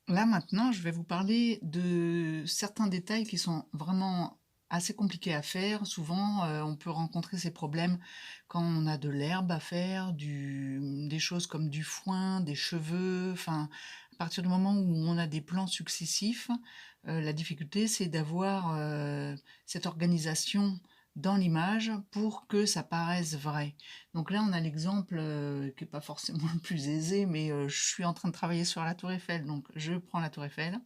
Là, maintenant, je vais vous parler de certains détails qui sont vraiment assez compliqués à faire. Souvent, on peut rencontrer ces problèmes quand on a de l'herbe à faire, des choses comme du foin, des cheveux, enfin, à partir du moment où on a des plans successifs, la difficulté, c'est d'avoir cette organisation dans l'image pour que ça paraisse vrai. Donc là, on a l'exemple qui est pas forcément le plus aisé, mais je suis en train de travailler sur la tour Eiffel, donc je prends la tour Eiffel.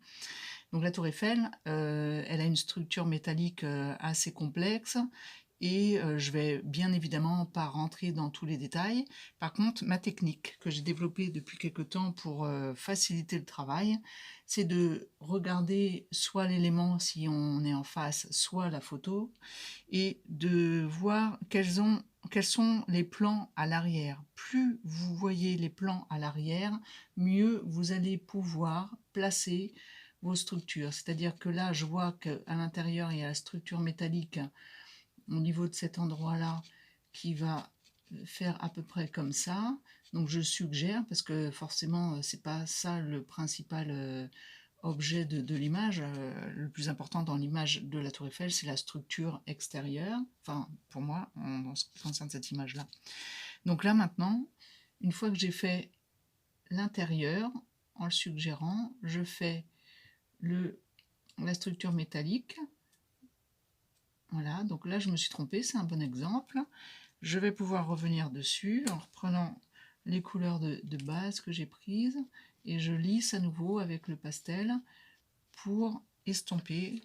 Donc la tour Eiffel, elle a une structure métallique assez complexe et je vais bien évidemment pas rentrer dans tous les détails. Par contre, ma technique que j'ai développée depuis quelque temps pour faciliter le travail, c'est de regarder soit l'élément si on est en face, soit la photo, et de voir quels sont les plans à l'arrière. Plus vous voyez les plans à l'arrière, mieux vous allez pouvoir placer vos structures. C'est-à-dire que là, je vois qu'à l'intérieur, il y a la structure métallique au niveau de cet endroit-là qui va faire à peu près comme ça. Donc je suggère, parce que forcément, c'est pas ça le principal objet de l'image. Le plus important dans l'image de la tour Eiffel, c'est la structure extérieure. Enfin, pour moi, en ce qui concerne cette image-là. Donc là, maintenant, une fois que j'ai fait l'intérieur, en le suggérant, je fais la structure métallique. Voilà, donc là, je me suis trompée, c'est un bon exemple. Je vais pouvoir revenir dessus en reprenant les couleurs de base que j'ai prises et je lisse à nouveau avec le pastel pour estomper,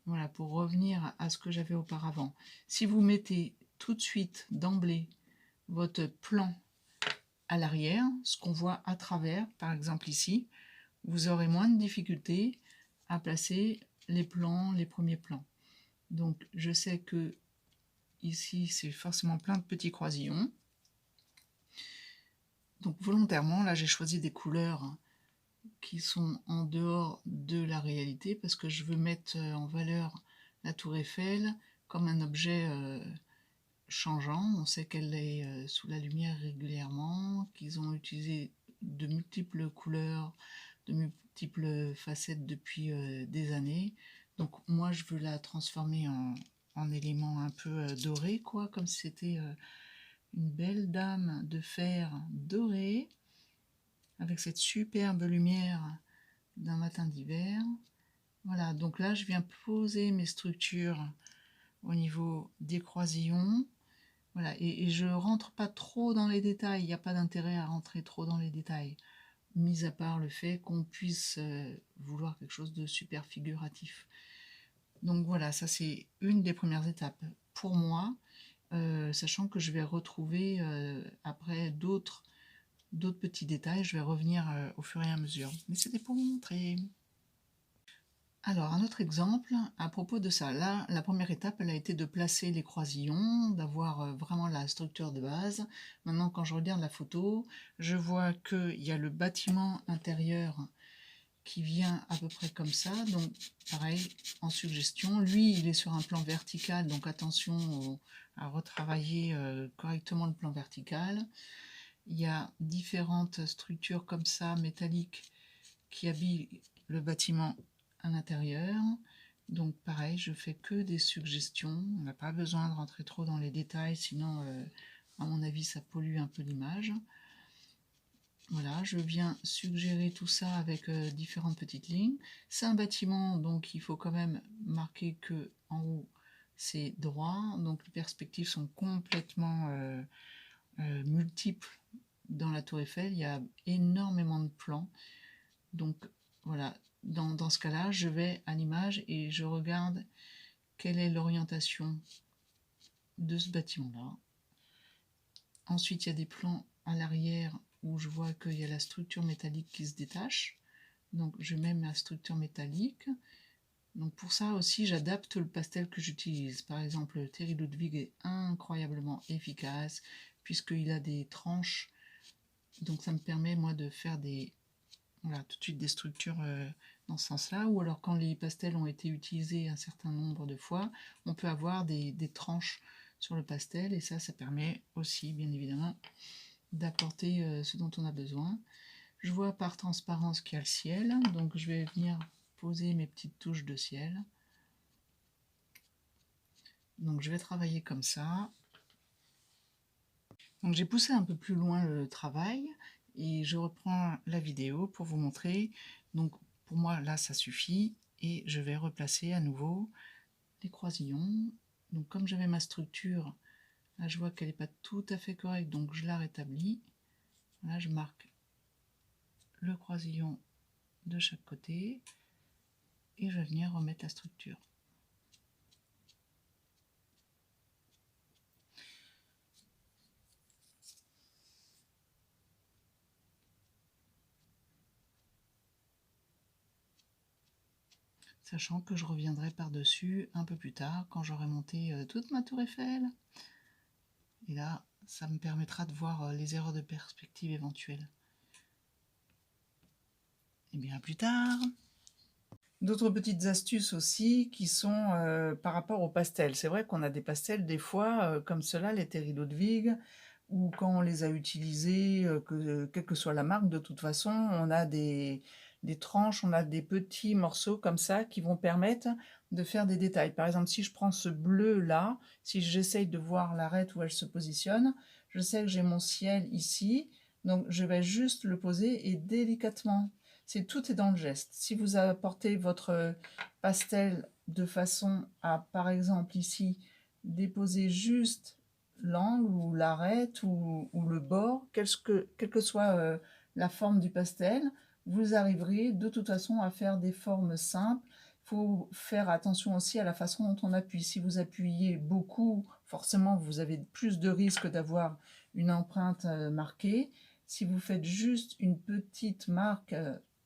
voilà, pour revenir à ce que j'avais auparavant. Si vous mettez tout de suite d'emblée votre plan à l'arrière, ce qu'on voit à travers, par exemple ici, vous aurez moins de difficultés à placer les plans, les premiers plans. Donc je sais que ici c'est forcément plein de petits croisillons. Donc volontairement, là j'ai choisi des couleurs qui sont en dehors de la réalité parce que je veux mettre en valeur la tour Eiffel comme un objet changeant. On sait qu'elle est sous la lumière régulièrement, qu'ils ont utilisé de multiples couleurs, de multiples facettes depuis des années. Donc moi je veux la transformer en élément un peu doré, quoi, comme si c'était une belle dame de fer dorée avec cette superbe lumière d'un matin d'hiver. Voilà, donc là je viens poser mes structures au niveau des croisillons. Voilà, et je rentre pas trop dans les détails, il n'y a pas d'intérêt à rentrer trop dans les détails, mis à part le fait qu'on puisse vouloir quelque chose de super figuratif. Donc voilà, ça c'est une des premières étapes pour moi, sachant que je vais retrouver après d'autres petits détails, je vais revenir au fur et à mesure. Mais c'était pour vous montrer. Alors, un autre exemple à propos de ça. Là, la première étape, elle a été de placer les croisillons, d'avoir vraiment la structure de base. Maintenant, quand je regarde la photo, je vois qu'il y a le bâtiment intérieur qui vient à peu près comme ça. Donc, pareil, en suggestion. Lui, il est sur un plan vertical, donc attention à retravailler correctement le plan vertical. Il y a différentes structures comme ça, métalliques, qui habille le bâtiment à l'intérieur. Donc pareil, je fais que des suggestions. On n'a pas besoin de rentrer trop dans les détails, sinon, à mon avis, ça pollue un peu l'image. Voilà, je viens suggérer tout ça avec différentes petites lignes. C'est un bâtiment, donc il faut quand même marquer que en haut, c'est droit. Donc les perspectives sont complètement multiples dans la tour Eiffel. Il y a énormément de plans. Donc voilà, dans ce cas-là, je vais à l'image et je regarde quelle est l'orientation de ce bâtiment-là. Ensuite, il y a des plans à l'arrière où je vois qu'il y a la structure métallique qui se détache. Donc je mets ma structure métallique. Donc pour ça aussi, j'adapte le pastel que j'utilise. Par exemple, Terry Ludwig est incroyablement efficace puisqu'il a des tranches. Donc ça me permet moi de faire voilà, tout de suite des structures dans ce sens-là, ou alors quand les pastels ont été utilisés un certain nombre de fois, on peut avoir des tranches sur le pastel, et ça permet aussi, bien évidemment, d'apporter ce dont on a besoin. Je vois par transparence qu'il y a le ciel, donc je vais venir poser mes petites touches de ciel. Donc je vais travailler comme ça. Donc j'ai poussé un peu plus loin le travail et je reprends la vidéo pour vous montrer. Donc pour moi là ça suffit et je vais replacer à nouveau les croisillons. Donc comme j'avais ma structure, là je vois qu'elle n'est pas tout à fait correcte, donc je la rétablis. Là je marque le croisillon de chaque côté et je vais venir remettre la structure. Sachant que je reviendrai par-dessus un peu plus tard quand j'aurai monté toute ma tour Eiffel. Et là, ça me permettra de voir les erreurs de perspective éventuelles. Et bien à plus tard. D'autres petites astuces aussi qui sont par rapport aux pastels. C'est vrai qu'on a des pastels des fois comme cela, les Terry Ludwig, ou quand on les a utilisés, quelle que soit la marque, de toute façon, on a des tranches, on a des petits morceaux comme ça qui vont permettre de faire des détails. Par exemple, si je prends ce bleu-là, si j'essaye de voir l'arête où elle se positionne, je sais que j'ai mon ciel ici, donc je vais juste le poser et délicatement. Tout est dans le geste. Si vous apportez votre pastel de façon à, par exemple ici, déposer juste l'angle ou l'arête ou le bord, quelle que soit la forme du pastel, vous arriverez de toute façon à faire des formes simples. Il faut faire attention aussi à la façon dont on appuie. Si vous appuyez beaucoup, forcément vous avez plus de risques d'avoir une empreinte marquée. Si vous faites juste une petite marque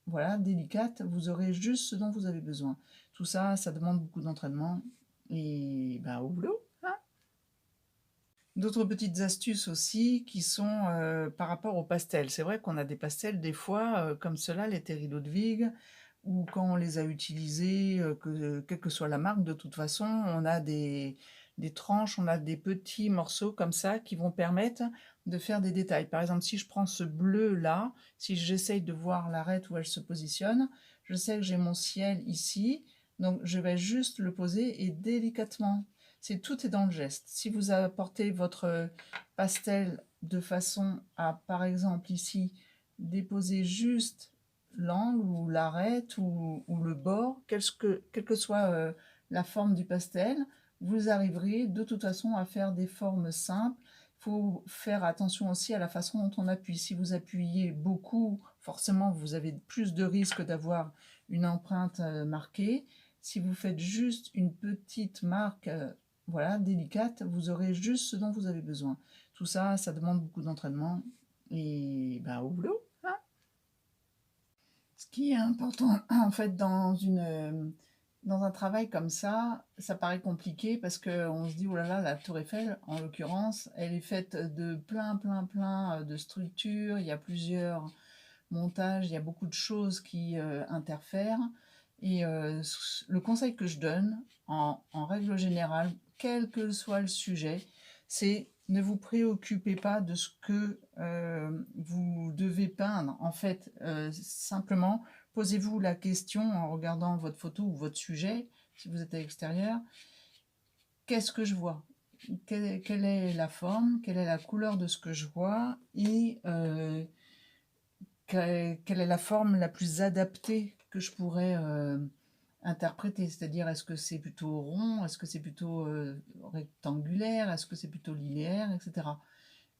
voilà, délicate, vous aurez juste ce dont vous avez besoin. Tout ça, ça demande beaucoup d'entraînement et bah, au boulot. Hein. D'autres petites astuces aussi qui sont par rapport aux pastels. C'est vrai qu'on a des pastels des fois comme cela, les Terry Ludwig, ou quand on les a utilisés, quelle que soit la marque, de toute façon, on a des tranches, on a des petits morceaux comme ça qui vont permettre de faire des détails. Par exemple, si je prends ce bleu-là, si j'essaye de voir l'arête où elle se positionne, je sais que j'ai mon ciel ici, donc je vais juste le poser et délicatement. Tout est dans le geste. Si vous apportez votre pastel de façon à, par exemple ici, déposer juste l'angle ou l'arête ou le bord, quelle que soit la forme du pastel, vous arriverez de toute façon à faire des formes simples. Il faut faire attention aussi à la façon dont on appuie. Si vous appuyez beaucoup, forcément vous avez plus de risques d'avoir une empreinte marquée. Si vous faites juste une petite marque voilà, délicate, vous aurez juste ce dont vous avez besoin. Tout ça, ça demande beaucoup d'entraînement et bah, au boulot. Hein. Ce qui est important, en fait, dans un travail comme ça paraît compliqué parce qu'on se dit, oh là là, la tour Eiffel, en l'occurrence, elle est faite de plein de structures, il y a plusieurs montages, il y a beaucoup de choses qui interfèrent. Et le conseil que je donne, en règle générale, quel que soit le sujet, c'est ne vous préoccupez pas de ce que vous devez peindre. En fait, simplement, posez-vous la question en regardant votre photo ou votre sujet, si vous êtes à l'extérieur, qu'est-ce que je vois? Quelle est la forme? Quelle est la couleur de ce que je vois? Et quelle est la forme la plus adaptée que je pourrais interpréter? C'est-à-dire, est-ce que c'est plutôt rond? Est-ce que c'est plutôt rectangulaire? Est-ce que c'est plutôt linéaire? Etc.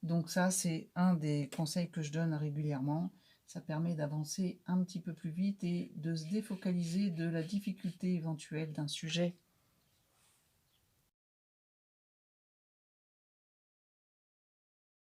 Donc ça, c'est un des conseils que je donne régulièrement. Ça permet d'avancer un petit peu plus vite et de se défocaliser de la difficulté éventuelle d'un sujet.